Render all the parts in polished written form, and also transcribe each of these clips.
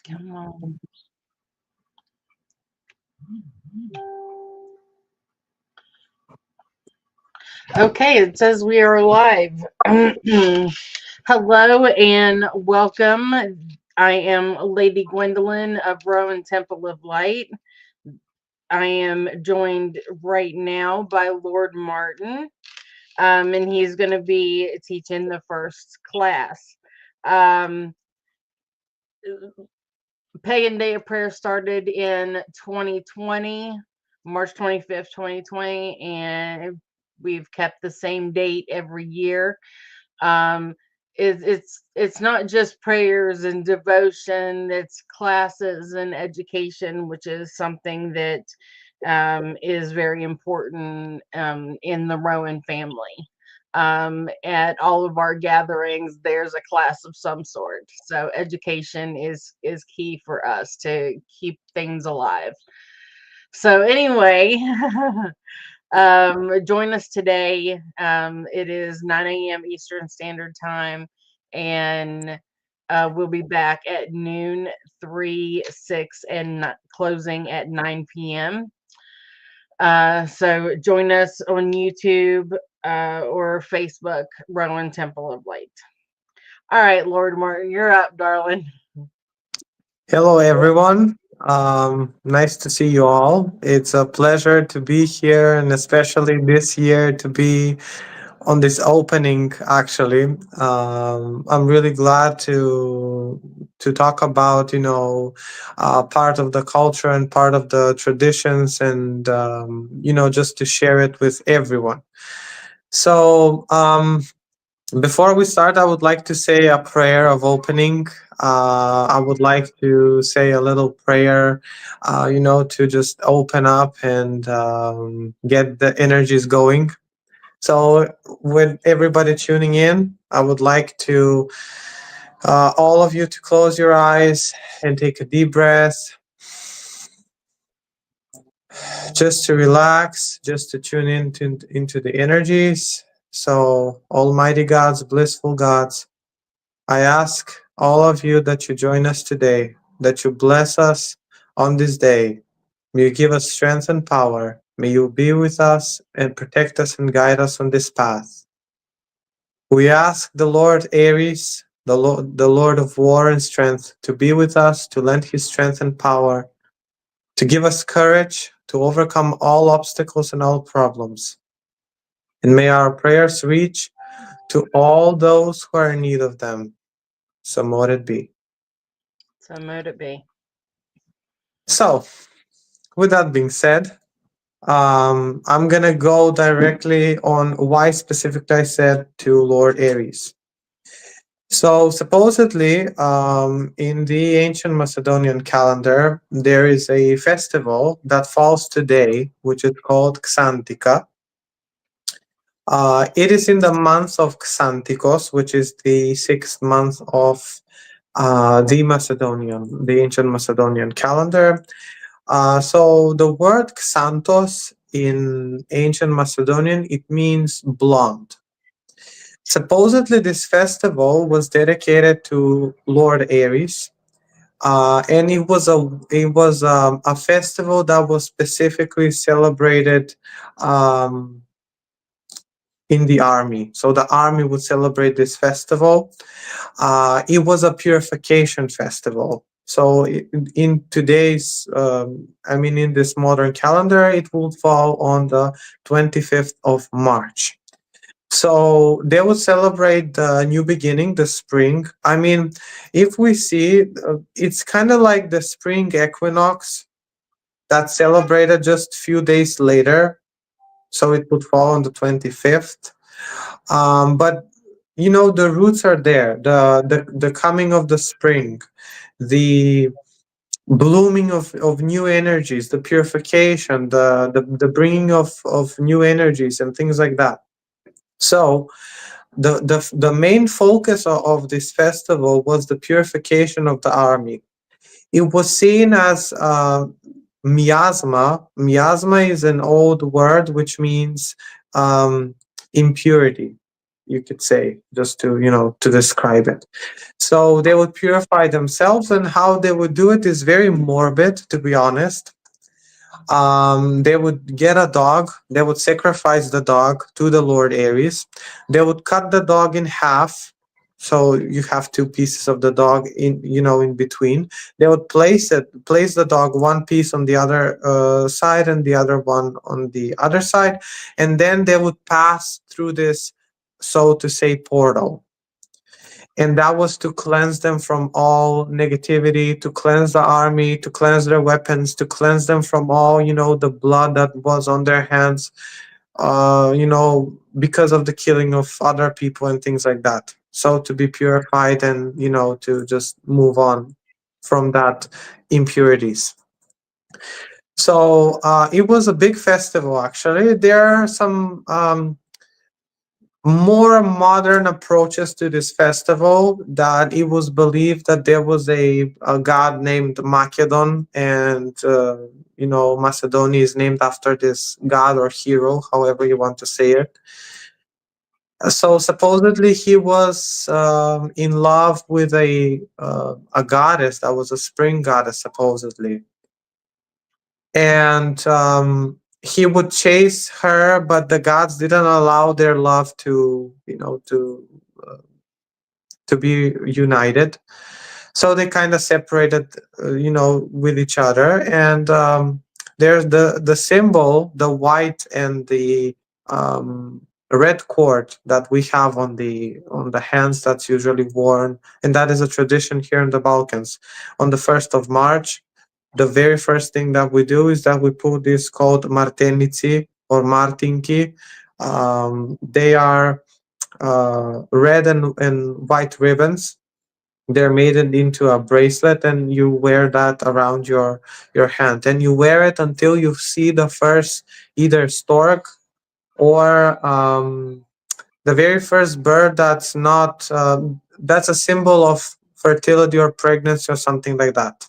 Come on. Okay, it says we are live. Hello and welcome. I am Lady Gwendolyn of Rowan Temple of Light. I am joined right now by Lord Martin, and he's going to be teaching the first class. Pagan Day of Prayer started in 2020, March 25th, 2020, and we've kept the same date every year. It's not just prayers and devotion, it's classes and education, which is something that is very important in the Rowan family. At all of our gatherings, there's a class of some sort. So education is key for us to keep things alive. So anyway, join us today. It is 9 a.m. Eastern Standard Time, and we'll be back at noon, 3, 6, and closing at 9 p.m. So join us on YouTube or Facebook, Rowan Temple of Light. All right, Lord Martin, you're up, darling. Hello, everyone. Nice to see you all. It's a pleasure to be here, and especially this year to be on this opening. Actually, I'm really glad to talk about part of the culture and part of the traditions, and just to share it with everyone. So. Before we start, I would like to say a prayer of opening. I would like to say a little prayer, to just open up and get the energies going. So, with everybody tuning in, I would like to all of you to close your eyes and take a deep breath, just to relax, just to tune into the energies. So, Almighty Gods, blissful Gods, I ask all of you that you join us today, that you bless us on this day. May you give us strength and power. May you be with us and protect us and guide us on this path. We ask the Lord Ares, the Lord of war and strength, to be with us, to lend his strength and power, to give us courage to overcome all obstacles and all problems. And may our prayers reach to all those who are in need of them. So mote it be. So mote it be. So, with that being said, I'm gonna go directly on why specifically I said to Lord Ares. So supposedly, in the ancient Macedonian calendar, there is a festival that falls today, which is called Xantika. It is in the month of Xantikos, which is the 6th month of the ancient Macedonian calendar. So the word Xanthos in ancient Macedonian, it means blonde. Supposedly, this festival was dedicated to Lord Ares, and it was a festival that was specifically celebrated in the army. So the army would celebrate this festival. It was a purification festival. So in today's, in this modern calendar, it will fall on the 25th of March. So they will celebrate the new beginning, the spring. I mean, if we see, it's kind of like the spring equinox that's celebrated just a few days later. So it would fall on the 25th. But the roots are there. The coming of the spring, the blooming of new energies, the purification, the bringing of new energies and things like that. So the main focus of this festival was the purification of the army. It was seen as miasma. Miasma is an old word which means impurity. you could say, just to, to describe it. So they would purify themselves, and how they would do it is very morbid, to be honest. They would get a dog, they would sacrifice the dog to the Lord Ares. They would cut the dog in half. So you have two pieces of the dog in between. They would place the dog one piece on the other side and the other one on the other side. And then they would pass through this, so to say, portal, and that was to cleanse them from all negativity, to cleanse the army, to cleanse their weapons, to cleanse them from all, the blood that was on their hands, because of the killing of other people and things like that. So to be purified, and to just move on from that impurities. So it was a big festival. Actually, there are some more modern approaches to this festival, that it was believed that there was a god named Macedon, and Macedonia is named after this god or hero, however you want to say it. So supposedly he was in love with a goddess that was a spring goddess, supposedly, and he would chase her, but the gods didn't allow their love uh, to be united. So they kind of separated, with each other. And there's the symbol, the white and the red cord that we have on the hands, that's usually worn, and that is a tradition here in the Balkans. On the 1st of March, the very first thing that we do is that we put this called martenici or martinki. They are red and white ribbons. They're made into a bracelet, and you wear that around your hand, and you wear it until you see the first either stork or the very first bird that's not that's a symbol of fertility or pregnancy or something like that.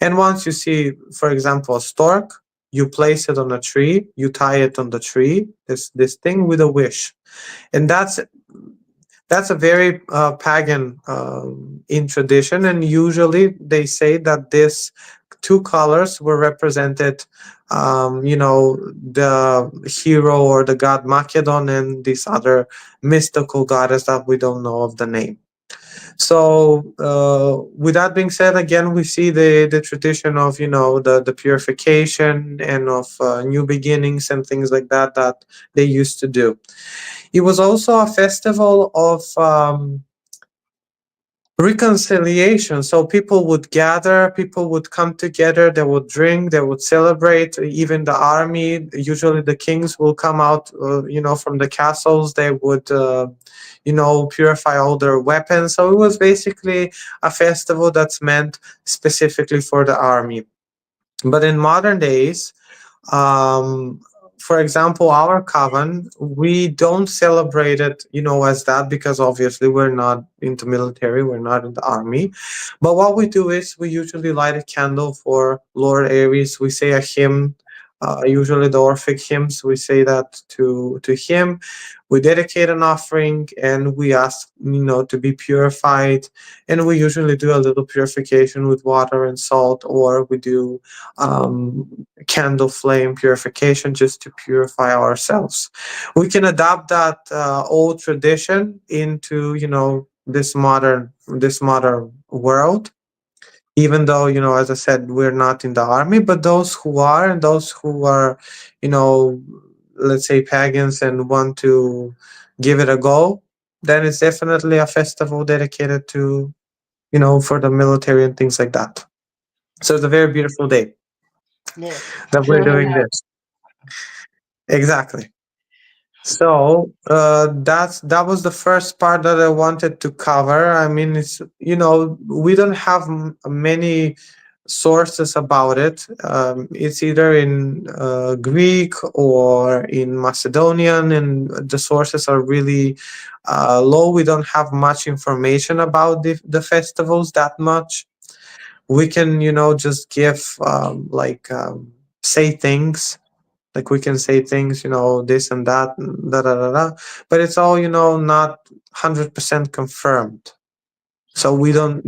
And once you see, for example, a stork, you place it on a tree, you tie it on the tree, this thing with a wish. And that's a very pagan in tradition. And usually they say that these two colors were represented, the hero or the god Macedon, and this other mystical goddess that we don't know of the name. So, with that being said, again, we see the tradition of, the purification and of new beginnings and things like that that they used to do. It was also a festival of reconciliation. So people would gather, people would come together, they would drink, they would celebrate. Even the army, usually the kings will come out, from the castles. They would, purify all their weapons. So it was basically a festival that's meant specifically for the army. But in modern days, um, for example, our coven, we don't celebrate it, as that, because obviously we're not into military, we're not in the army. But what we do is we usually light a candle for Lord Ares. We say a hymn, usually the Orphic hymns. We say that to him. We dedicate an offering, and we ask, to be purified. And we usually do a little purification with water and salt, or we do candle flame purification, just to purify ourselves. We can adapt that old tradition into, this modern world, even though, as I said, we're not in the army. But those who are, and those who are, you know let's say, pagans, and want to give it a go, then it's definitely a festival dedicated to, for the military and things like that. So it's a very beautiful day Yes. that we're doing this. Exactly. So that was the first part that I wanted to cover. I mean, it's, we don't have many sources about it. It's either in Greek or in Macedonian, and the sources are really low. We don't have much information about the festivals that much. We can, just give say things Like we can say things, this and that, da da da da, but it's all, not 100% confirmed. So we don't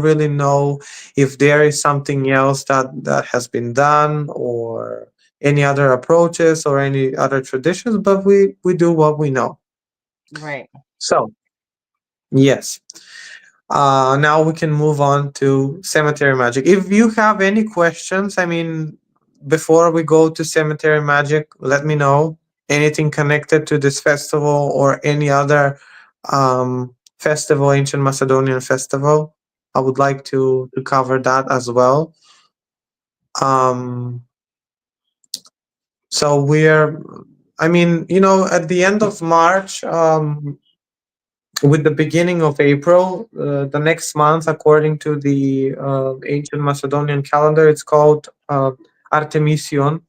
really know if there is something else that has been done, or any other approaches or any other traditions, but we do what we know. Right. So yes. Now we can move on to cemetery magic. If you have any questions, I mean, before we go to cemetery magic, let me know anything connected to this festival or any other festival, ancient Macedonian festival. I would like to cover that as well. Um, so we're, I mean, at the end of March, with the beginning of April, the next month, according to the ancient Macedonian calendar, it's called Artemision,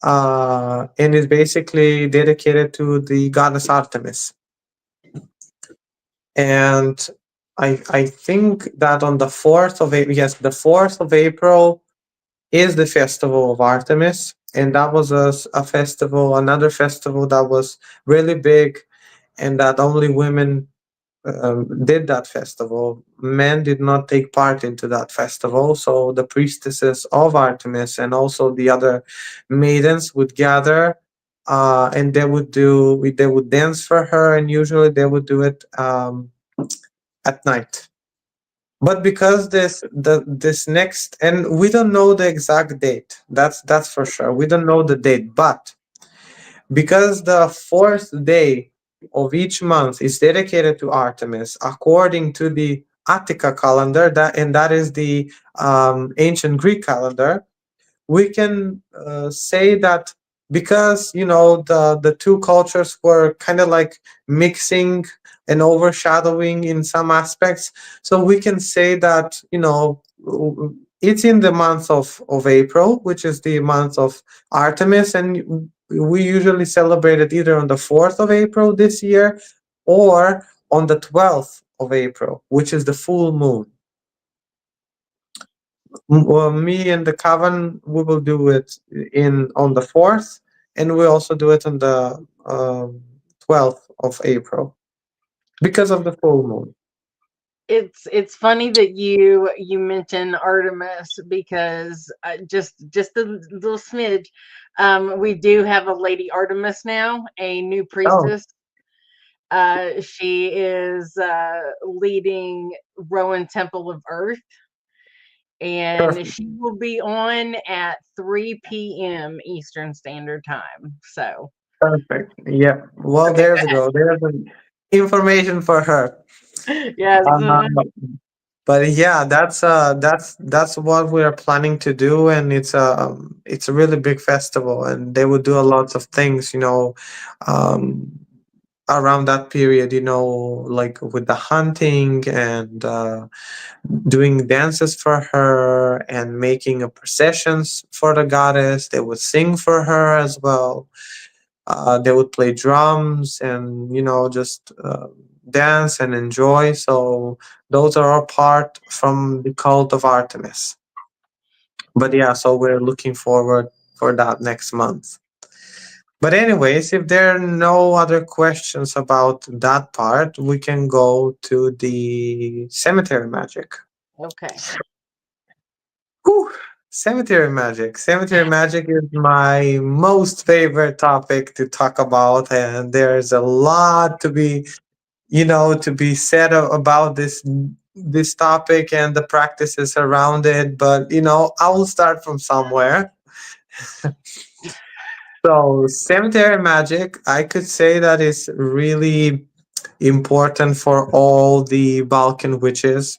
and is basically dedicated to the goddess Artemis. And I think that on the 4th of April, yes, the 4th of April is the festival of Artemis, and that was a festival, another festival that was really big, and that only women did that festival. Men did not take part into that festival. So the priestesses of Artemis and also the other maidens would gather, and they would dance for her, and usually they would do it at night. But because this next, and we don't know the exact date. That's for sure. We don't know the date, but because the fourth day of each month is dedicated to Artemis, according to the Attica calendar, that is the ancient Greek calendar, we can say that because the two cultures were kind of like mixing and overshadowing in some aspects, so we can say that it's in the month of April, which is the month of Artemis, and we usually celebrate it either on the 4th of April this year or on the 12th of April, which is the full moon. Well, me and the coven, we will do it on the 4th, and we also do it on the 12th of April because of the full moon. It's funny that you mention Artemis, because just a little smidge. We do have a Lady Artemis now, a new Oh, priestess. She is leading Rowan Temple of Earth, and perfect. she will be on at 3 p.m. Eastern Standard Time. So, Perfect. Yeah. Well, okay, there go we go. There's the information for her. ahead. Yes. Um, but yeah, that's what we are planning to do, and it's a really big festival, and they will do a lot of things, um, around that period, like with the hunting and doing dances for her and making a processions for the goddess. They would sing for her as well. They would play drums and just dance and enjoy. So those are all part from the cult of Artemis. But yeah, so we're looking forward for that next month. But anyways, if there are no other questions about that part, we can go to the cemetery magic. Okay. Whew. Cemetery magic. Cemetery magic is my most favorite topic to talk about, and there's a lot to be said about this topic and the practices around it. But I will start from somewhere. So cemetery magic, I could say that is really important for all the Balkan witches.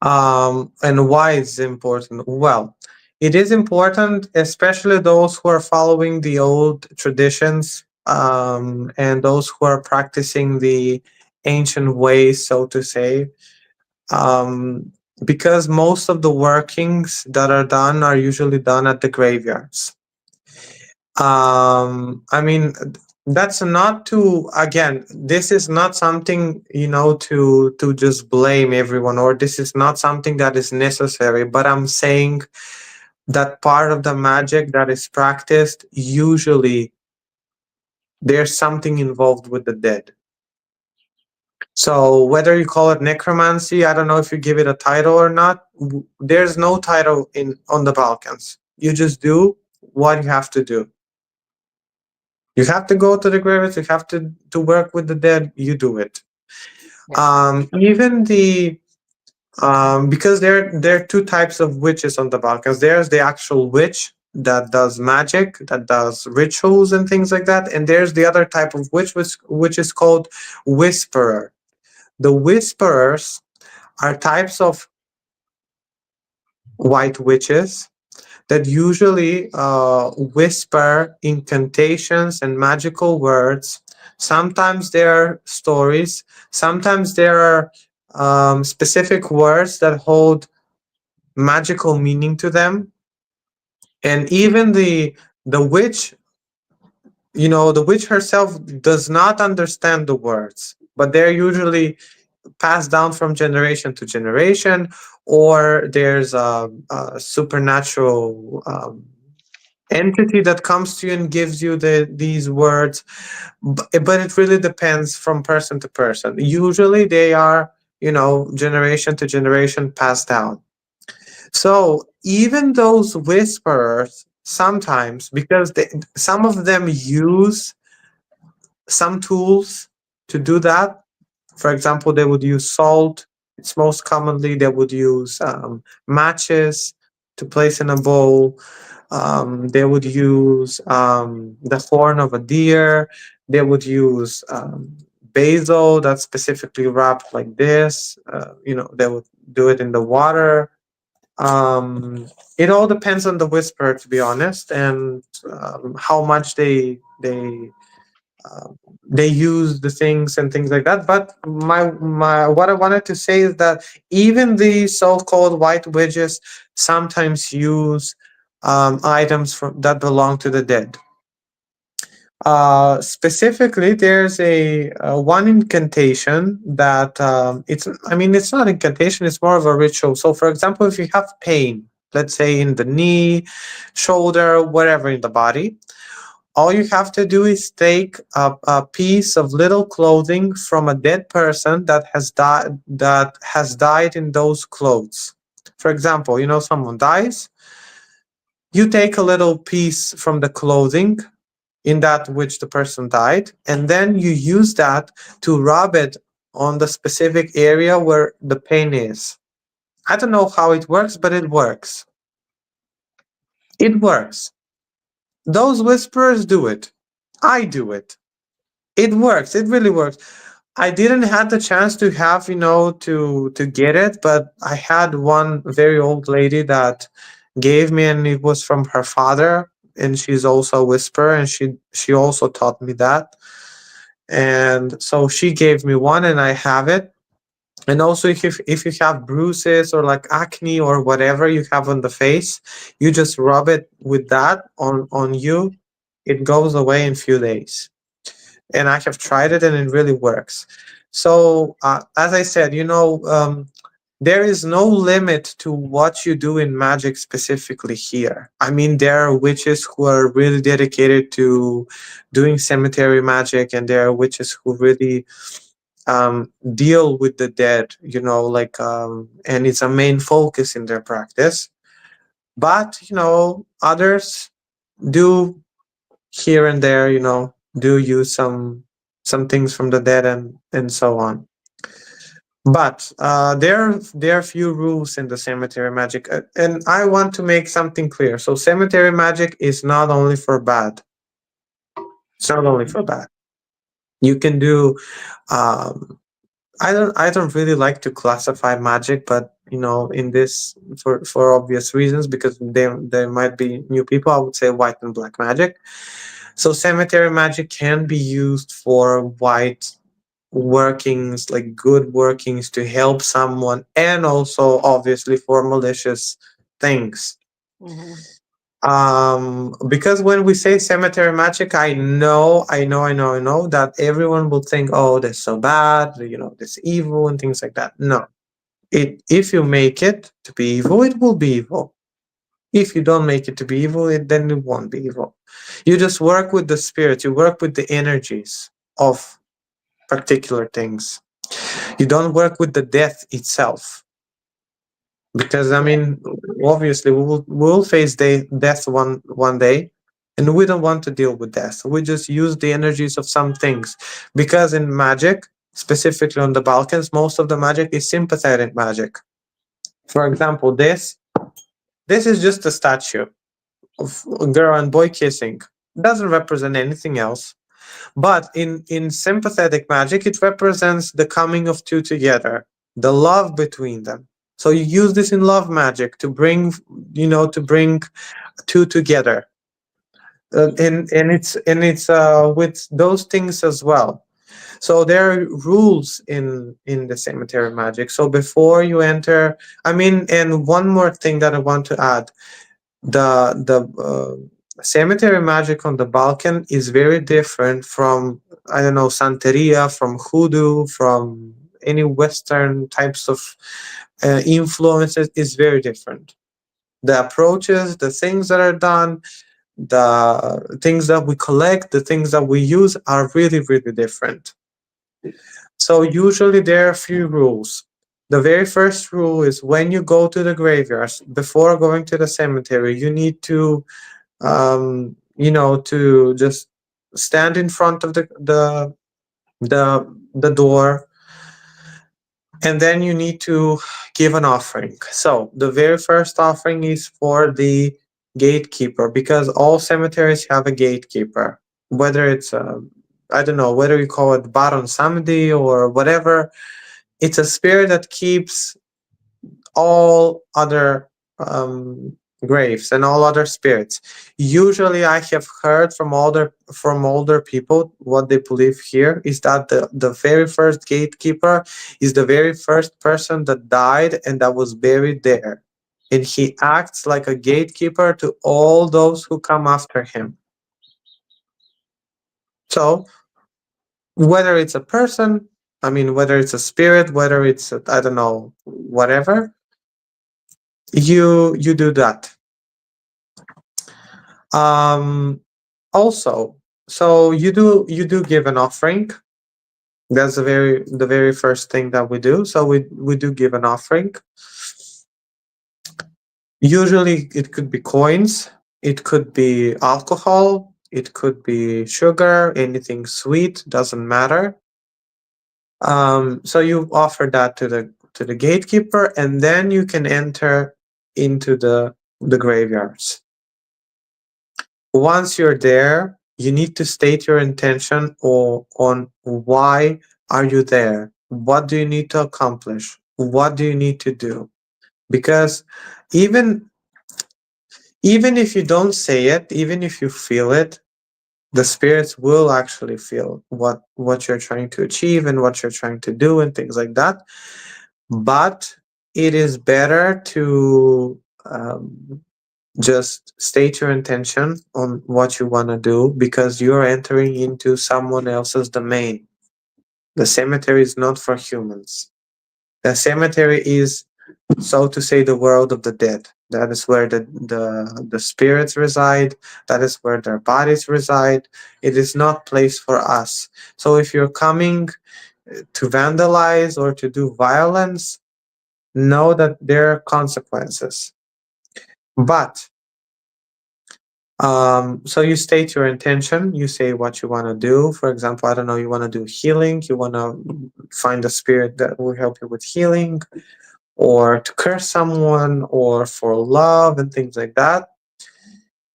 And why it's important? Well, it is important, especially those who are following the old traditions, and those who are practicing the ancient ways, so to say, um, because most of the workings that are done are usually done at the graveyards. I mean, that's not to, again, this is not something, to just blame everyone, or this is not something that is necessary, but I'm saying that part of the magic that is practiced, usually there's something involved with the dead. So whether you call it necromancy, I don't know if you give it a title or not. There's no title in on the Balkans. You just do what you have to do. You have to go to the graves. You have to work with the dead. You do it. Yeah. Even the because there are two types of witches on the Balkans. There's the actual witch that does magic, that does rituals and things like that, and there's the other type of witch, which is called whisperer. The whisperers are types of white witches that usually whisper incantations and magical words. Sometimes there are stories, sometimes there are specific words that hold magical meaning to them. And even the witch, the witch herself does not understand the words, but they're usually passed down from generation to generation, or there's a supernatural entity that comes to you and gives you these words. But it really depends from person to person. Usually they are, generation to generation passed down. So even those whisperers sometimes, because some of them use some tools to do that. For example, they would use salt. It's most commonly they would use matches to place in a bowl. They would use the horn of a deer. They would use basil that's specifically wrapped like this. They would do it in the water. It all depends on the whisperer, to be honest, and how much um, they use the things and things like that. But my what I wanted to say is that even the so-called white witches sometimes use items that belong to the dead. Specifically, there's a one incantation that it's not incantation, it's more of a ritual. So for example, if you have pain, let's say in the knee, shoulder, whatever in the body, all you have to do is take a piece of little clothing from a dead person that has died in those clothes. For example, someone dies, you take a little piece from the clothing in that which the person died, and then you use that to rub it on the specific area where the pain is. I don't know how it works, but it works. It works. Those whisperers do it. I do it. It works. It really works. I didn't have the chance to have, to get it, but I had one very old lady that gave me, and it was from her father, and she's also a whisperer, and she also taught me that. And so she gave me one, and I have it. And also, if you have bruises or like acne or whatever you have on the face, you just rub it with that on you. It goes away in few days, and I have tried it and it really works. So, as I said, there is no limit to what you do in magic specifically here. I mean, there are witches who are really dedicated to doing cemetery magic, and there are witches who really deal with the dead, and it's a main focus in their practice. But, others do here and there, do use some things from the dead and so on. But there are few rules in the cemetery magic, and I want to make something clear. So cemetery magic is not only for bad. It's not only for bad. You can do. Um, I don't really like to classify magic, but in this, for obvious reasons, because there might be new people, I would say white and black magic. So cemetery magic can be used for white workings, like good workings to help someone, and also obviously for malicious things. Mhm. Because when we say cemetery magic, I know that everyone will think, oh, that's so bad, that's evil and things like that. No, if you make it to be evil, it will be evil. If you don't make it to be evil, then it won't be evil. You just work with the spirit, you work with the energies of particular things. You don't work with the death itself. Because I Yeah. mean, obviously we will face death one day, and we don't want to deal with death. We just use the energies of some things, because in magic, specifically on the Balkans, most of the magic is sympathetic magic. For example, this is just a statue of a girl and boy kissing. Doesn't represent anything else. But in sympathetic magic, it represents the coming of two together, the love between them. So you use this in love magic to bring, to bring two together, and it's with those things as well. So there are rules in the cemetery magic. So before you enter, I mean, and one more thing that I want to add, the cemetery magic on the Balkan is very different from, I don't know, Santeria, from hoodoo, from any Western types of influences. Is very different. The approaches, the things that are done, the things that we collect, the things that we use are really, really different. So usually there are a few rules. The very first rule is when you go to the graveyards, before going to the cemetery, you need to just stand in front of the door, and then you need to give an offering. So the very first offering is for the gatekeeper, because all cemeteries have a gatekeeper, whether it's I don't know whether you call it Baron Samedi or whatever. It's a spirit that keeps all other graves and all other spirits. Usually, I have heard from older people, what they believe here is that the very first gatekeeper is the very first person that died and that was buried there, and he acts like a gatekeeper to all those who come after him. So whether it's a person, I mean, whether it's a spirit, whether it's I don't know, whatever, you do that. Um, Also, so you do give an offering. That's the very first thing that we do. So we do give an offering. Usually, it could be coins, it could be alcohol, it could be sugar, anything sweet, doesn't matter. So you offer that to the gatekeeper, and then you can enter into the graveyards. Once you're there, you need to state your intention or on why are you there? What do you need to accomplish? What do you need to do? Because even even if you don't say it, even if you feel it, the spirits will actually feel what you're trying to achieve and what you're trying to do and things like that. But it is better to just state your intention on what you want to do, because you're entering into someone else's domain. The cemetery is not for humans. The cemetery is, so to say, the world of the dead. That is where the spirits reside. That is where their bodies reside. It is not place for us. So if you're coming to vandalize or to do violence, know that there are consequences. But so you state your intention, you say what you want to do. For example, I don't know, you want to do healing, you want to find a spirit that will help you with healing, or to curse someone, or for love and things like that.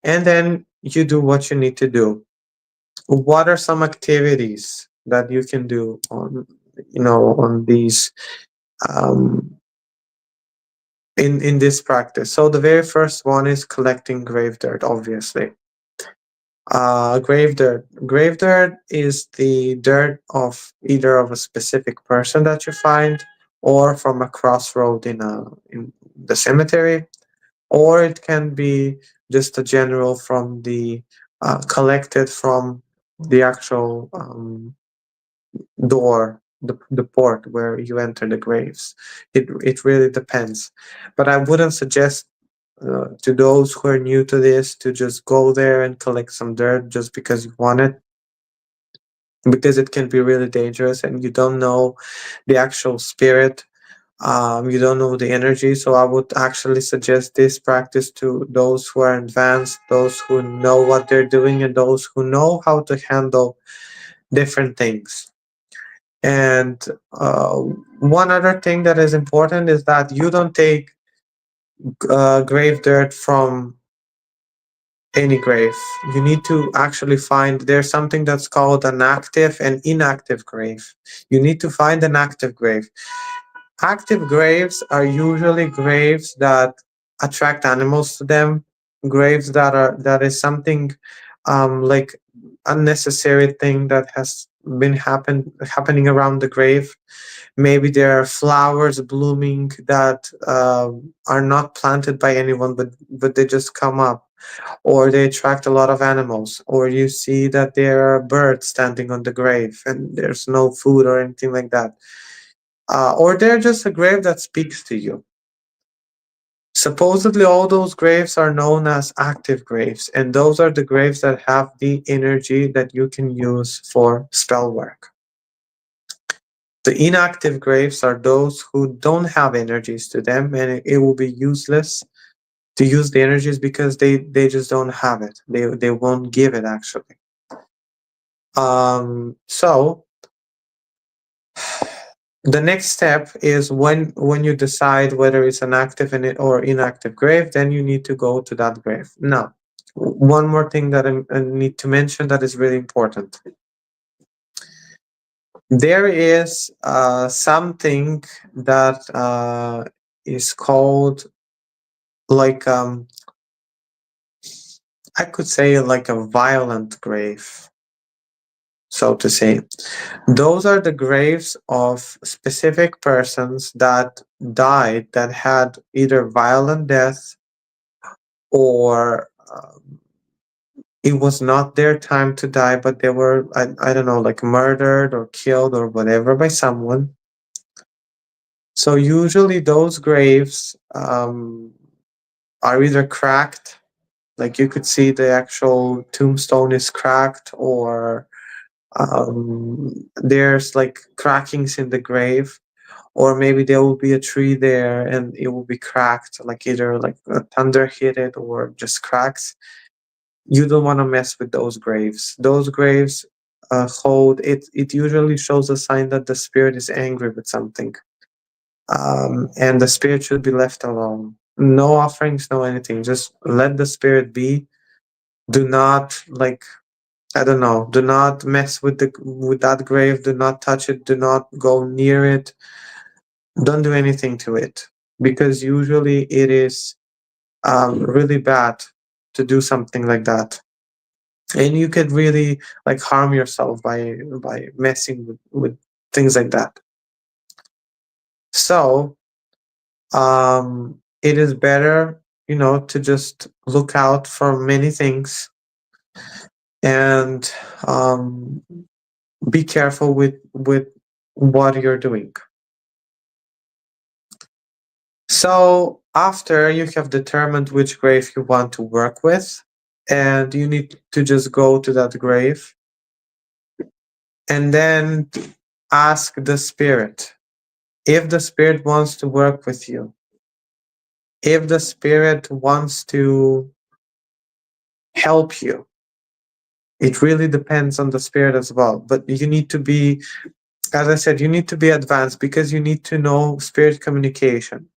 And then you do what you need to do. What are some activities that you can do on these um, in this practice? So the very first one is collecting grave dirt, obviously. Grave dirt. Grave dirt is the dirt of either of a specific person that you find, or from a crossroad in the cemetery, or it can be just a general from the collected from the actual door, the port where you enter the graves. It really depends, but I wouldn't suggest to those who are new to this to just go there and collect some dirt just because you want it, because it can be really dangerous and you don't know the actual spirit. You don't know the energy. So I would actually suggest this practice to those who are advanced, those who know what they're doing, and those who know how to handle different things. And one other thing that is important is that you don't take grave dirt from any grave. You need to actually find, there's something that's called an active and inactive grave. You need to find an active grave. Active graves are usually graves that attract animals to them, graves that is something like unnecessary thing that has been happening around the grave. Maybe there are flowers blooming that are not planted by anyone, but they just come up, or they attract a lot of animals, or you see that there are birds standing on the grave and there's no food or anything like that, or they're just a grave that speaks to you. Supposedly, all those graves are known as active graves, and those are the graves that have the energy that you can use for spell work. The inactive graves are those who don't have energies to them, and it will be useless to use the energies because they just don't have it. They won't give it actually. So the next step is when you decide whether it's an active or inactive grave, then you need to go to that grave. Now, one more thing that I need to mention that is really important. There is something that is called like I could say like a violent grave, so to say. Those are the graves of specific persons that died that had either violent death or it was not their time to die, but they were, I don't know, like murdered or killed or whatever by someone. So usually those graves are either cracked, like you could see the actual tombstone is cracked, or there's like crackings in the grave, or maybe there will be a tree there and it will be cracked, like either like thunder hit it or just cracks. You don't want to mess with those graves. Those graves hold it. It usually shows a sign that the spirit is angry with something, and the spirit should be left alone. No offerings, no anything. Just let the spirit be. Do not like, I don't know. Do not mess with that grave. Do not touch it. Do not go near it. Don't do anything to it, because usually it is really bad to do something like that, and you could really like harm yourself by messing with things like that. So it is better, to just look out for many things, and be careful with what you're doing. So after you have determined which grave you want to work with, and you need to just go to that grave and then ask the spirit if the spirit wants to work with you, if the spirit wants to help you. It really depends on the spirit as well. But you need to be, as I said, you need to be advanced because you need to know spirit communication.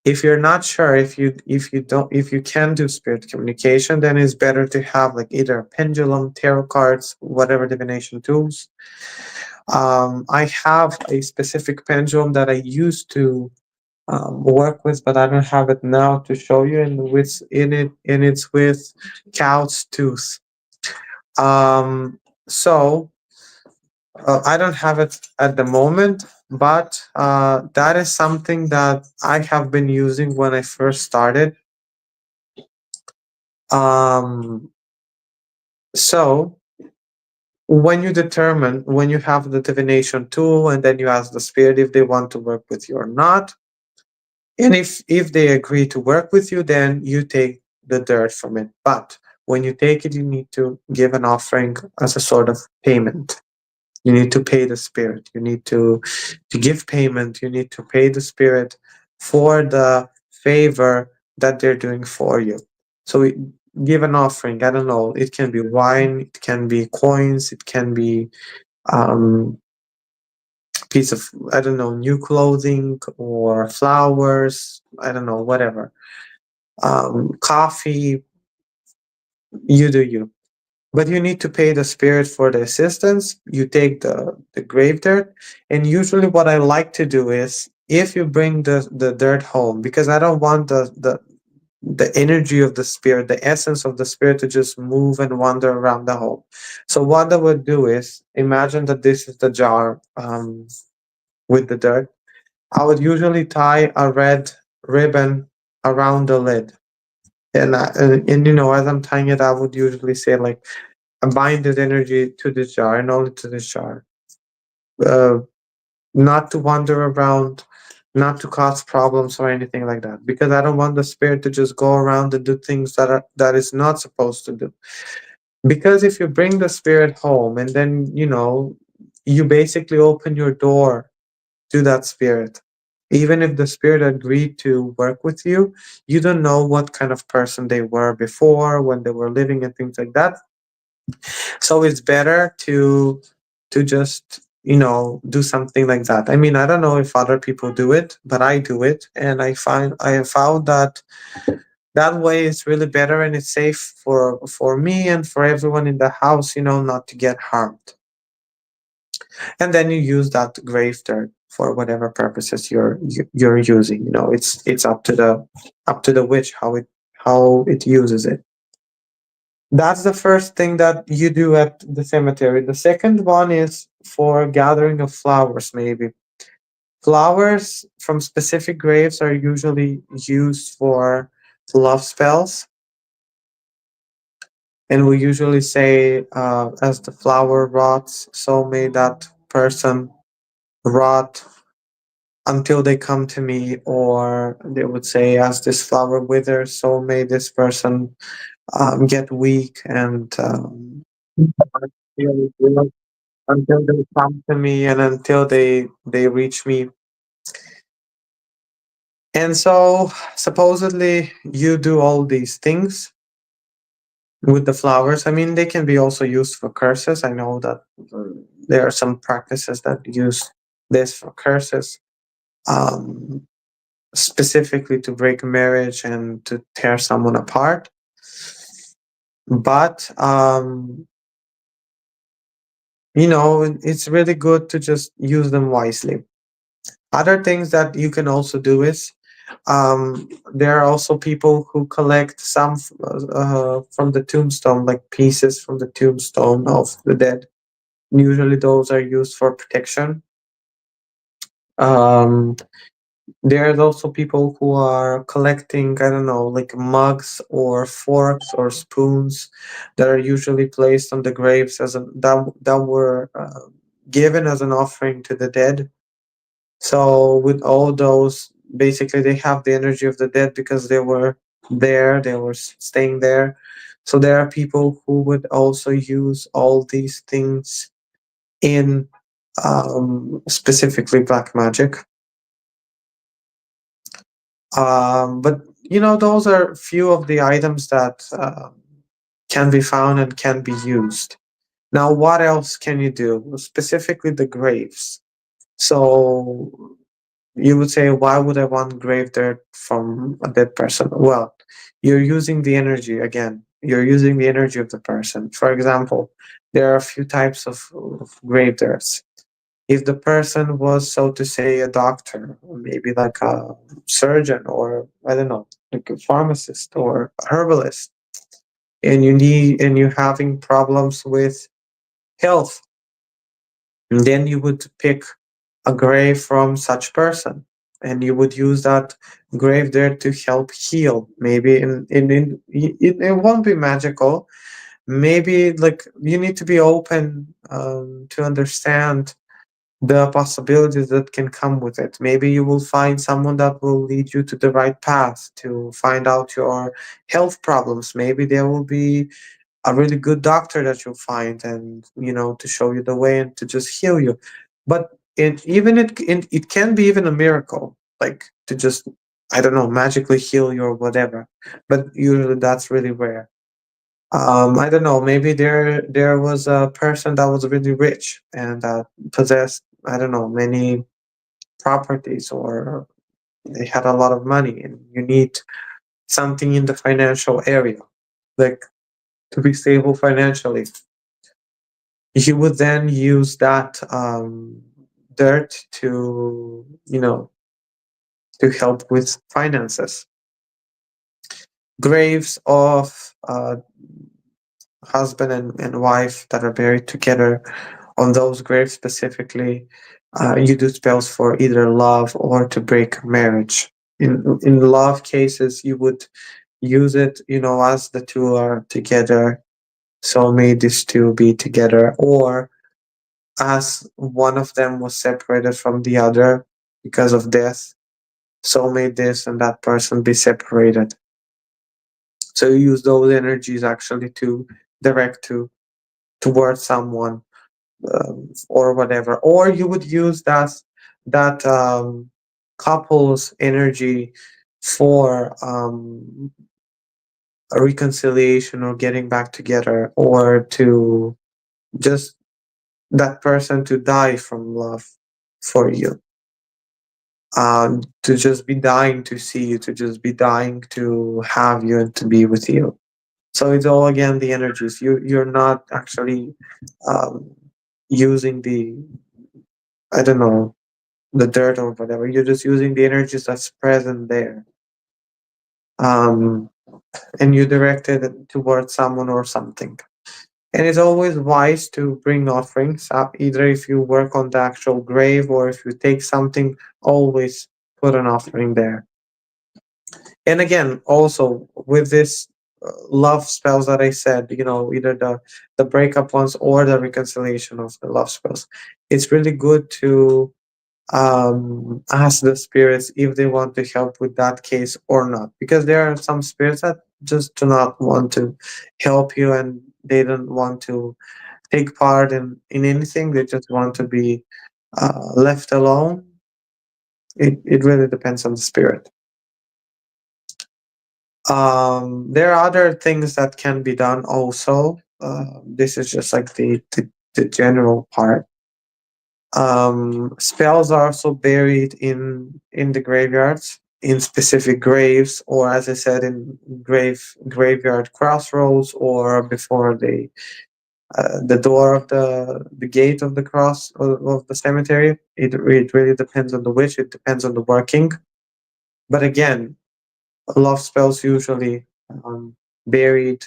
If you're not sure if you can do spirit communication, then it's better to have like either a pendulum, tarot cards, whatever divination tools. I have a specific pendulum that I used to work with, but I don't have it now to show you. And it's with cow's tooth. So I don't have it at the moment, but that is something that I have been using when I first started. Um, so when you have the divination tool and then you ask the spirit if they want to work with you or not, And if they agree to work with you, then you take the dirt from it. But when you take it, you need to give an offering as a sort of payment. You need to pay the spirit. You need to give payment. You need to pay the spirit for the favor that they're doing for you. So give an offering. I don't know. It can be wine. It can be coins. It can be um, piece of, I don't know, new clothing or flowers. I don't know, whatever. Coffee. You do you. But you need to pay the spirit for the assistance. You take the grave dirt. And usually what I like to do is, if you bring the dirt home, because I don't want the energy of the spirit, the essence of the spirit to just move and wander around the home. So what I would do is, imagine that this is the jar with the dirt. I would usually tie a red ribbon around the lid. And you know, as I'm tying it, I would usually say like, bind this energy to this jar and only to this jar. Uh, Not to wander around, not to cause problems or anything like that. Because I don't want the spirit to just go around and do things that is not supposed to do. Because if you bring the spirit home and then, you know, you basically open your door to that spirit. Even if the spirit agreed to work with you, you don't know what kind of person they were before, when they were living and things like that. So it's better to just, you know, do something like that. I mean, I don't know if other people do it, but I do it, and I have found that that way is really better, and it's safe for me and for everyone in the house, you know, not to get harmed. And then you use that grave dirt for whatever purposes you're using. You know, it's up to the witch how it uses it. That's the first thing that you do at the cemetery. The second one is for gathering of flowers, maybe. Flowers from specific graves are usually used for love spells. And we usually say, as the flower rots, so may that person rot until they come to me. Or they would say, as this flower withers, so may this person get weak and until they come to me and until they reach me. And so supposedly you do all these things with the flowers. I mean, they can be also used for curses. I know that there are some practices that use this for curses, um, specifically to break a marriage and to tear someone apart. But you know, it's really good to just use them wisely. Other things that you can also do is, there are also people who collect some from the tombstone, like pieces from the tombstone of the dead. Usually, those are used for protection. Um, there's also people who are collecting, I don't know, like mugs or forks or spoons that are usually placed on the graves as that were given as an offering to the dead. So with all those, basically they have the energy of the dead because they were there, they were staying there. So there are people who would also use all these things in specifically black magic. But you know, those are few of the items that can be found and can be used. Now, what else can you do? Specifically, the graves. So you would say, why would I want grave dirt from a dead person? Well, you're using the energy again. You're using the energy of the person. For example, there are a few types of grave dirts. If the person was, so to say, a doctor, or maybe like a surgeon, or I don't know, like a pharmacist or a herbalist, and you're having problems with health, then you would pick a grave from such person, and you would use that grave there to help heal. Maybe it won't be magical. Maybe like you need to be open to understand the possibilities that can come with it. Maybe you will find someone that will lead you to the right path to find out your health problems. Maybe there will be a really good doctor that you'll find, and to show you the way and to just heal you. But it can be even a miracle, like to just, I don't know, magically heal you or whatever. But usually that's really rare. I don't know, maybe there was a person that was really rich and that possessed, I don't know, many properties, or they had a lot of money, and you need something in the financial area, like to be stable financially. You would then use that dirt to help with finances. Graves of husband and wife that are buried together, on those graves specifically, you do spells for either love or to break marriage. In love cases, you would use it, as the two are together. So may these two be together, or as one of them was separated from the other because of death. So may this and that person be separated. So you use those energies actually to direct towards someone, or whatever. Or you would use that couple's energy for a reconciliation or getting back together, or to just that person to die from love for you, to just be dying to see you, to just be dying to have you and to be with you. So it's all, again, the energies. You're not actually um, using the, I don't know, the dirt or whatever. You're just using the energies that's present there, um, and you direct it towards someone or something. And it's always wise to bring offerings up, either if you work on the actual grave or if you take something, always put an offering there. And again, also with this love spells that I said, either the breakup ones or the reconciliation of the love spells, it's really good to ask the spirits if they want to help with that case or not, because there are some spirits that just do not want to help you, and they don't want to take part in anything. They just want to be left alone. It really depends on the spirit. There are other things that can be done also. This is just like the general part. Spells are also buried in the graveyards, in specific graves, or as I said, in graveyard crossroads, or before the door of the gate of the cross of the cemetery. It really depends on the witch. It depends on the working. But again, love spells usually buried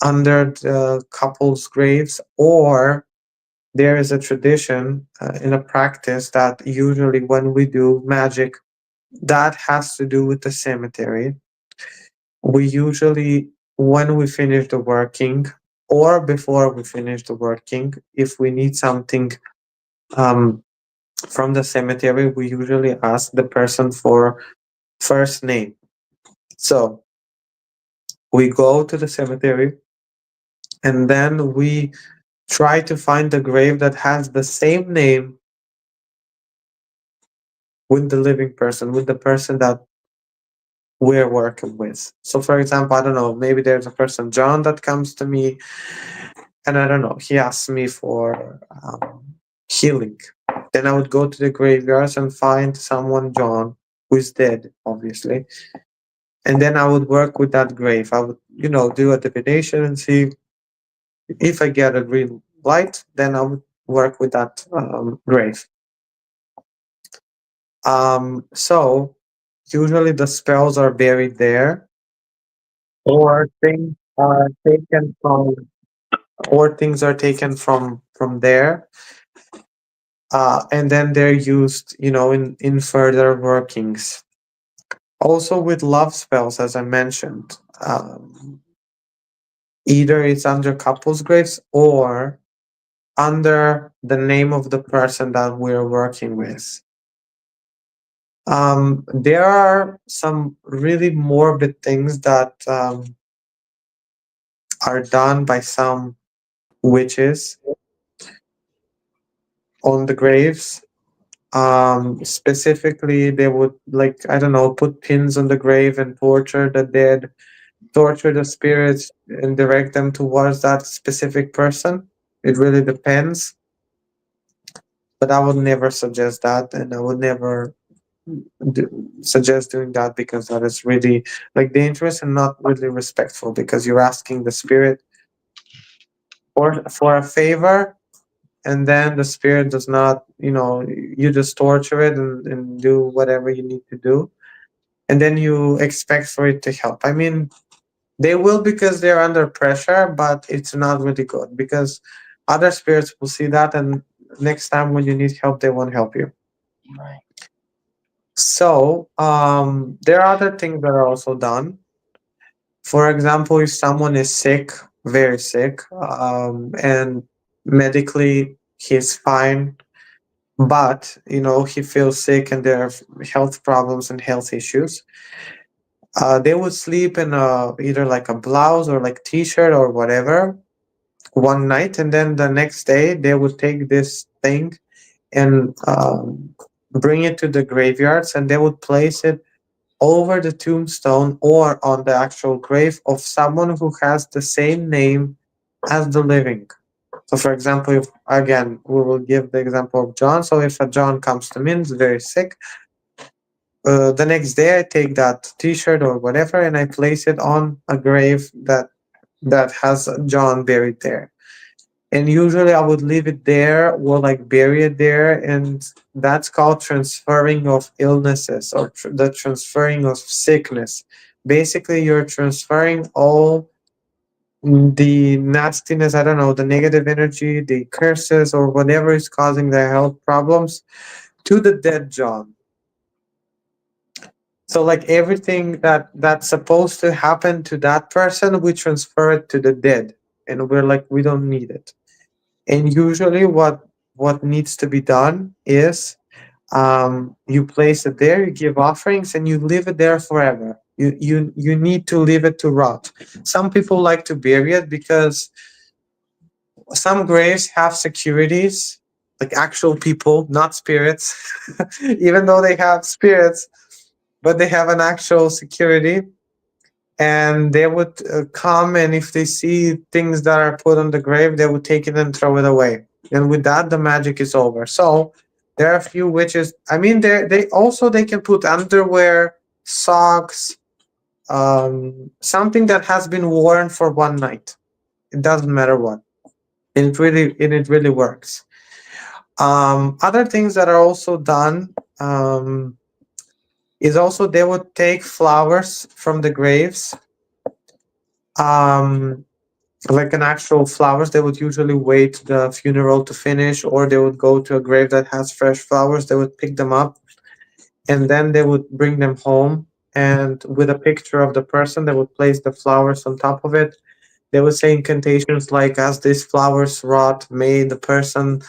under the couple's graves, or there is a tradition in a practice that usually when we do magic that has to do with the cemetery, we usually, when we finish the working or before we finish the working, if we need something um, from the cemetery, we usually ask the person for first name. So we go to the cemetery, and then we try to find the grave that has the same name with the living person, with the person that we're working with. So, for example, I don't know, maybe there's a person, John, that comes to me, and I don't know, he asks me for healing. Then I would go to the graveyards and find someone, John, who is dead, obviously. And then I would work with that grave. I would, do a divination and see if I get a green light, then I would work with that grave. So usually the spells are buried there, or things are taken from there, and then they're used, in further workings. Also with love spells, as I mentioned, either it's under couples graves, or under the name of the person that we're working with. There are some really morbid things that are done by some witches on the graves. Specifically, they would, like, I don't know, put pins on the grave and torture the dead, torture the spirits, and direct them towards that specific person. It really depends. But I would never suggest that, and I would never suggest doing that, because that is really like dangerous and not really respectful, because you're asking the spirit for a favor, and then the spirit does not, you just torture it and do whatever you need to do, and then you expect for it to help. I mean, they will, because they're under pressure, but it's not really good, because other spirits will see that, and next time when you need help, they won't help you. Right. So there are other things that are also done. For example, if someone is sick, very sick, and medically he's fine, but he feels sick and there are health problems and health issues, they would sleep in either like a blouse or like t-shirt or whatever one night, and then the next day they would take this thing and bring it to the graveyards, and they would place it over the tombstone or on the actual grave of someone who has the same name as the living. So, for example, if again we will give the example of John. So, if a John comes to me and is very sick, the next day I take that T-shirt or whatever and I place it on a grave that has John buried there. And usually I would leave it there or like bury it there, and that's called transferring of illnesses, or the transferring of sickness. Basically, you're transferring all the nastiness, I don't know, the negative energy, the curses, or whatever is causing the health problems to the dead John. So like everything that's supposed to happen to that person, we transfer it to the dead, and we're like, we don't need it. And usually what needs to be done is, you place it there, you give offerings, and you leave it there forever. You need to leave it to rot. Some people like to bury it because some graves have securities, like actual people, not spirits. Even though they have spirits, but they have an actual security, and they would come, and if they see things that are put on the grave, they would take it and throw it away, and with that the magic is over. So there are a few witches, I mean, they can put underwear, socks, something that has been worn for one night. It doesn't matter what, and it really works. Other things that are also done, is also they would take flowers from the graves, um like an actual flowers. They would usually wait the funeral to finish, or they would go to a grave that has fresh flowers. They would pick them up, and then they would bring them home, and with a picture of the person, they would place the flowers on top of it. They would say incantations like, as these flowers rot, may the person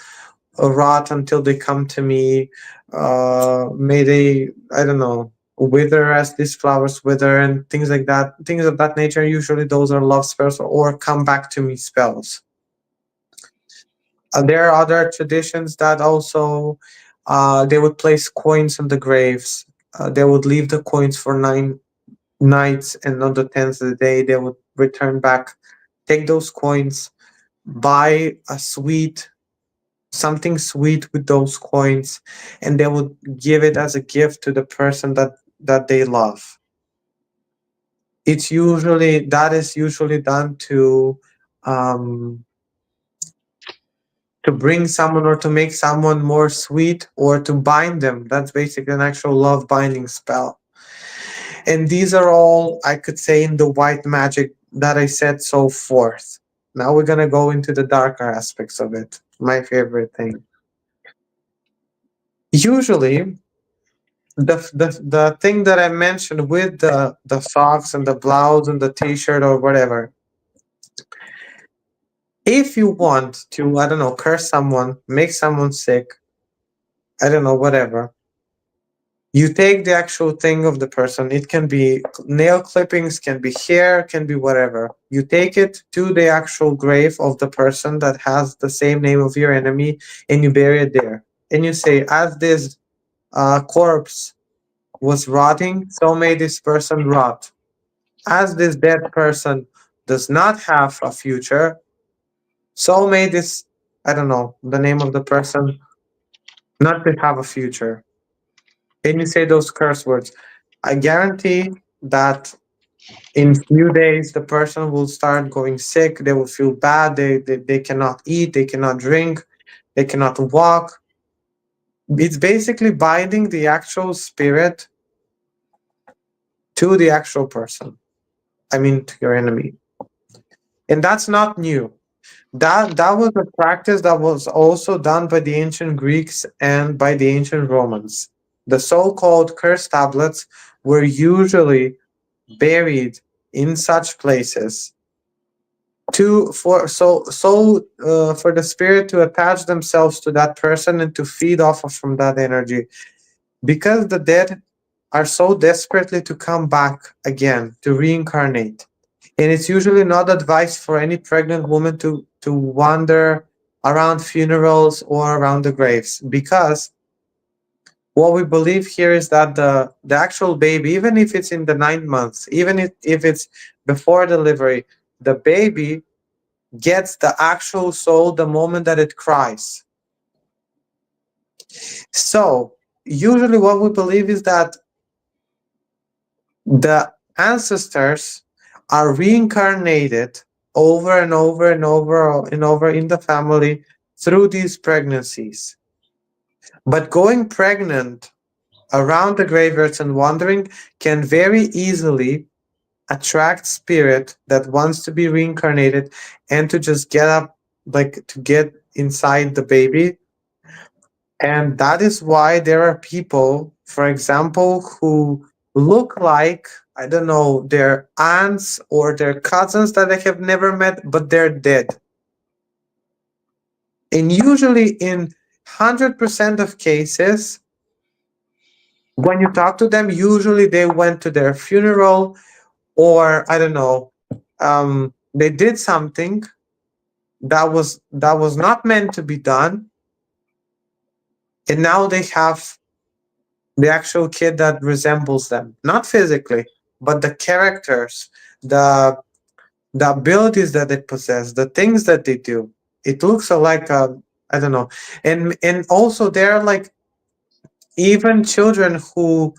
rot until they come to me. May they, I don't know, wither as these flowers wither, and things like that, things of that nature. Usually those are love spells or come back to me spells. There are other traditions that also, they would place coins on the graves. They would leave the coins for 9 nights, and on the 10th day they would return back, take those coins, buy a sweet, something sweet with those coins, and they would give it as a gift to the person that they love. That is usually done um to bring someone, or to make someone more sweet, or to bind them. That's basically an actual love binding spell. And these are all, I could say, in the white magic that I said so forth. Now we're gonna go into the darker aspects of it. My favorite thing. Usually, the thing that I mentioned with the socks and the blouse and the t-shirt or whatever, If you want to, I don't know, curse someone, make someone sick, I don't know, whatever, you take the actual thing of the person. It can be nail clippings, can be hair, can be whatever. You take it to the actual grave of the person that has the same name of your enemy, and you bury it there. And you say, as this corpse was rotting, so may this person rot. As this dead person does not have a future, so may this, I don't know, the name of the person, not to have a future. And you say those curse words. I guarantee that in few days the person will start going sick, they will feel bad, they cannot eat, they cannot drink, they cannot walk. It's basically binding the actual spirit to the actual person. I mean, to your enemy. And that's not new. That was a practice that was also done by the ancient Greeks and by the ancient Romans. The so-called curse tablets were usually buried in such places to for the spirit to attach themselves to that person and to feed off of from that energy, because the dead are so desperately to come back again, to reincarnate. And it's usually not advised for any pregnant woman to wander around funerals or around the graves, because what we believe here is that the actual baby, even if it's in the 9 months, even if it's before delivery, the baby gets the actual soul the moment that it cries. So usually what we believe is that the ancestors are reincarnated over and over and over and over in the family through these pregnancies. But going pregnant around the graveyards and wandering can very easily attract spirit that wants to be reincarnated and to just get up, like to get inside the baby. And that is why there are people, for example, who look like, I don't know, their aunts or their cousins that they have never met, but they're dead. And usually in 100% of cases, when you talk to them, usually they went to their funeral, or I don't know, they did something that was not meant to be done, and now they have the actual kid that resembles them, not physically, but the characters, the the abilities that they possess, the things that they do. It looks like I don't know, and also there are like even children who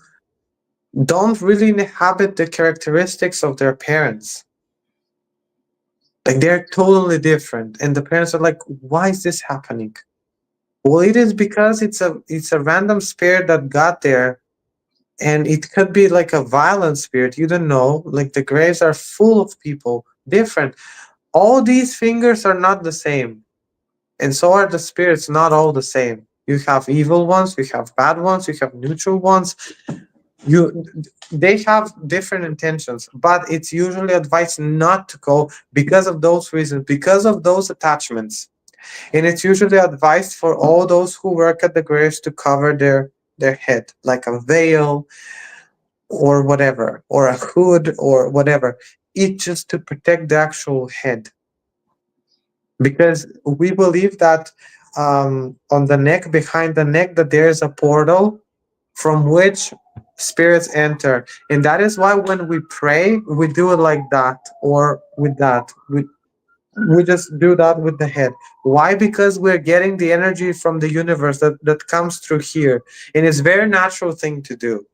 don't really inhabit the characteristics of their parents. Like they're totally different, and the parents are like, "Why is this happening?" Well, it is because it's a random spirit that got there, and it could be like a violent spirit. You don't know. Like the graves are full of people, different. All these fingers are not the same, and so are the spirits not all the same. You have evil ones, you have bad ones, you have neutral ones. You They have different intentions, but it's usually advised not to go because of those reasons, because of those attachments. And it's usually advised for all those who work at the graves to cover their head, like a veil or whatever, or a hood or whatever. It's just to protect the actual head, because we believe that on the neck, behind the neck, that there is a portal from which spirits enter, and that is why when we pray, we do it like that, or with that. We just do that with the head. Why? Because we're getting the energy from the universe that comes through here, and it's a very natural thing to do.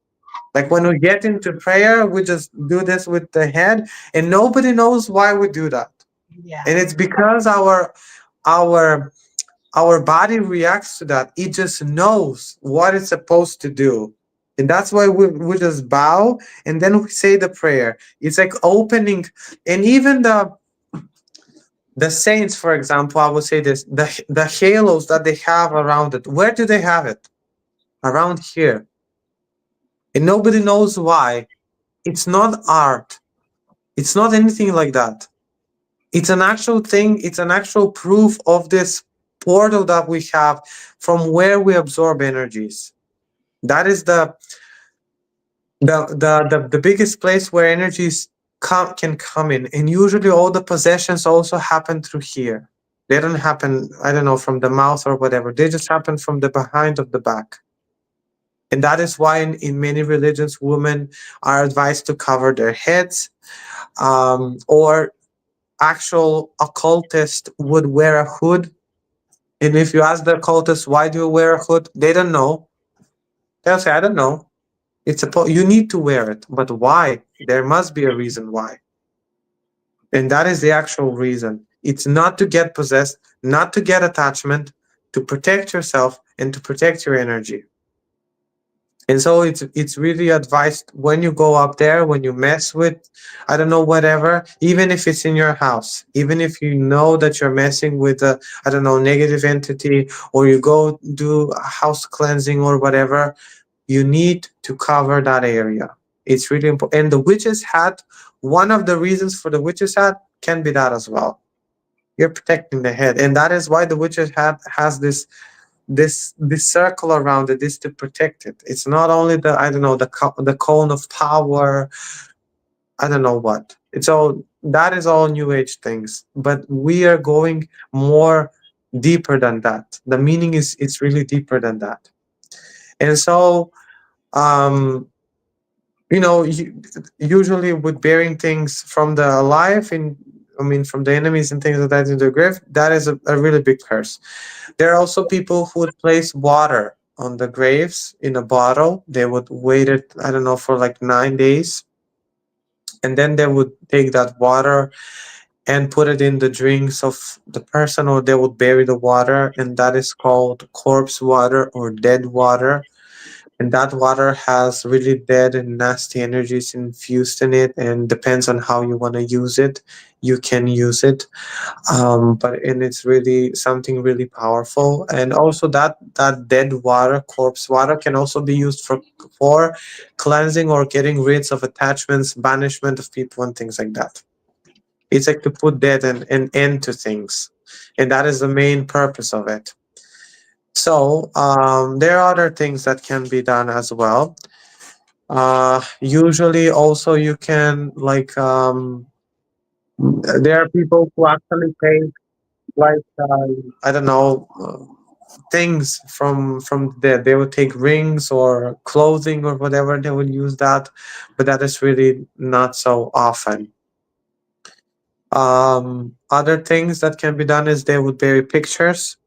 Like when we get into prayer, we just do this with the head, and nobody knows why we do that. Yeah. And it's because our our body reacts to that. It just knows what it's supposed to do. And that's why we just bow and then we say the prayer. It's like opening. And even the saints, for example, I would say this, the halos that they have around it, where do they have it? Around here. And nobody knows why. It's not art. It's not anything like that. It's an actual thing. It's an actual proof of this portal that we have from where we absorb energies. That is the biggest place where energies can come in, and usually all the possessions also happen through here. They don't happen, I don't know, from the mouth or whatever. They just happen from the behind of the back. And that is why in many religions women are advised to cover their heads, or actual occultist would wear a hood. And if you ask the occultist, why do you wear a hood, they don't know. They'll say, I don't know. You need to wear it, but why? There must be a reason why. And that is the actual reason. It's not to get possessed, not to get attachment, to protect yourself and to protect your energy. And so it's really advised when you go up there, when you mess with, I don't know, whatever, even if it's in your house, even if you know that you're messing with a, I don't know, negative entity, or you go do a house cleansing or whatever, you need to cover that area. It's really important. And the witch's hat, one of the reasons for the witch's hat can be that as well. You're protecting the head. And that is why the witch's hat has this circle around it, is to protect it. It's not only the, I don't know, the cone of power, I don't know what. It's all, that is all new age things. But we are going more deeper than that. The meaning is, it's really deeper than that. And so um usually with bearing things from the alive, in I mean from the enemies and things like that into the grave, that is a really big curse. There are also people who would place water on the graves in a bottle. They would wait it, I don't know, for like 9 days, and then they would take that water and put it in the drinks of the person, or they would bury the water, and that is called corpse water or dead water. And that water has really dead and nasty energies infused in it, and depends on how you want to use it, you can use it. But and it's really something really powerful. And also that dead water, corpse water, can also be used for cleansing or getting rid of attachments, banishment of people and things like that. It's like to put death and an end to things, and that is the main purpose of it. So there are other things that can be done as well. Usually, also you can like there are people who actually pay like I don't know, things from there. They would take rings or clothing or whatever. They would use that, but that is really not so often. Other things that can be done is they would bury pictures,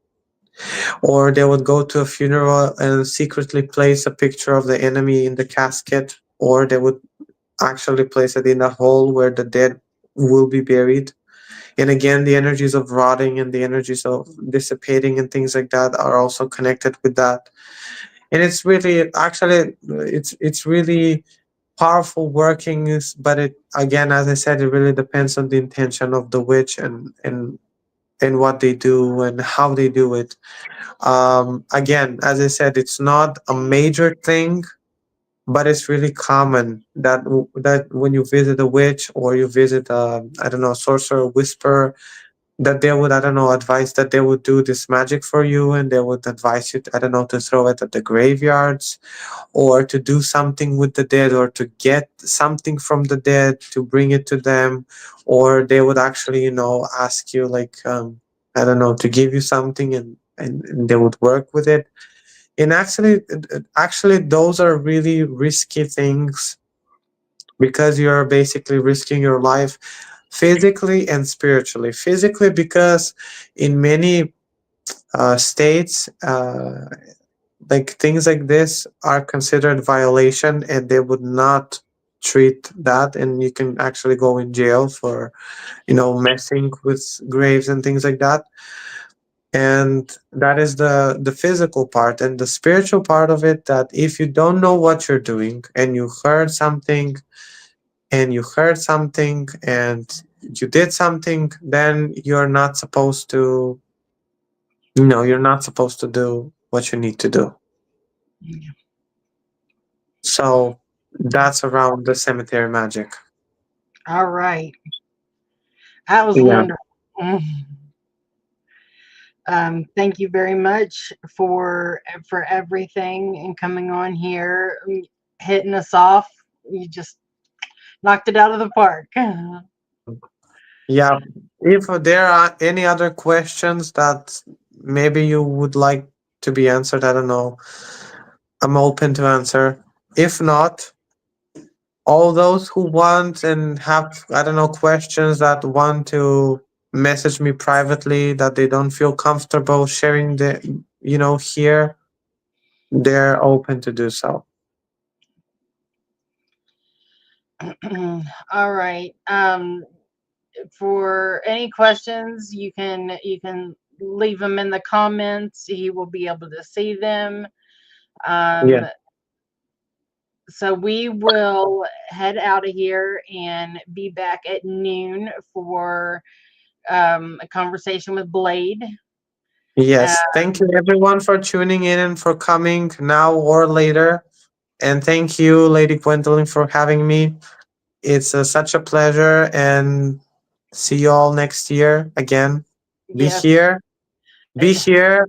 or they would go to a funeral and secretly place a picture of the enemy in the casket, or they would actually place it in a hole where the dead will be buried. And again, the energies of rotting and the energies of dissipating and things like that are also connected with that. And it's really, actually, it's really powerful workings, but it, again, as I said, it really depends on the intention of the witch, and what they do and how they do it. Again, as I said, it's not a major thing, but it's really common that that when you visit a witch, or you visit I don't know, sorcerer, whisperer, that they would, I don't know, advise that they would do this magic for you, and they would advise you to, I don't know, to throw it at the graveyards, or to do something with the dead, or to get something from the dead to bring it to them, or they would actually, ask you like, I don't know, to give you something, and they would work with it. And actually those are really risky things, because you're basically risking your life physically and spiritually. Physically, because in many states, like things like this are considered violation, and they would not treat that, and you can actually go in jail for messing with graves and things like that. And that is the physical part. And the spiritual part of it, that if you don't know what you're doing, and you heard something, and you did something, then you're not supposed to do what you need to do. Yeah. So that's around the cemetery magic. All right. That was Yeah. wonderful. Thank you very much for everything and coming on here, hitting us off. You just knocked it out of the park. Yeah. If there are any other questions that maybe you would like to be answered, I don't know. I'm open to answer. If not, all those who want and have, I don't know, questions that want to message me privately that they don't feel comfortable sharing here, they're open to do so. All right. For any questions, you can leave them in the comments. He will be able to see them. Yeah. So we will head out of here and be back at noon for a conversation with Blade. Yes. Thank you everyone for tuning in and for coming now or later. And thank you, Lady Gwendolyn, for having me. It's such a pleasure, and see you all next year again. Be Yes. here. Be here.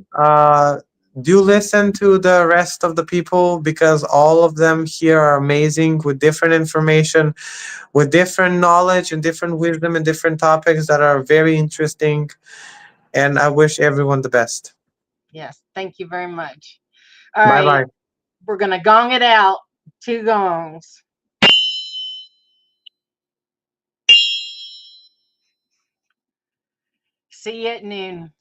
Do listen to the rest of the people because all of them here are amazing with different information, with different knowledge and different wisdom and different topics that are very interesting. And I wish everyone the best. Yes. Thank you very much. All Bye right. bye. We're going to gong it out. 2 gongs. See you at noon.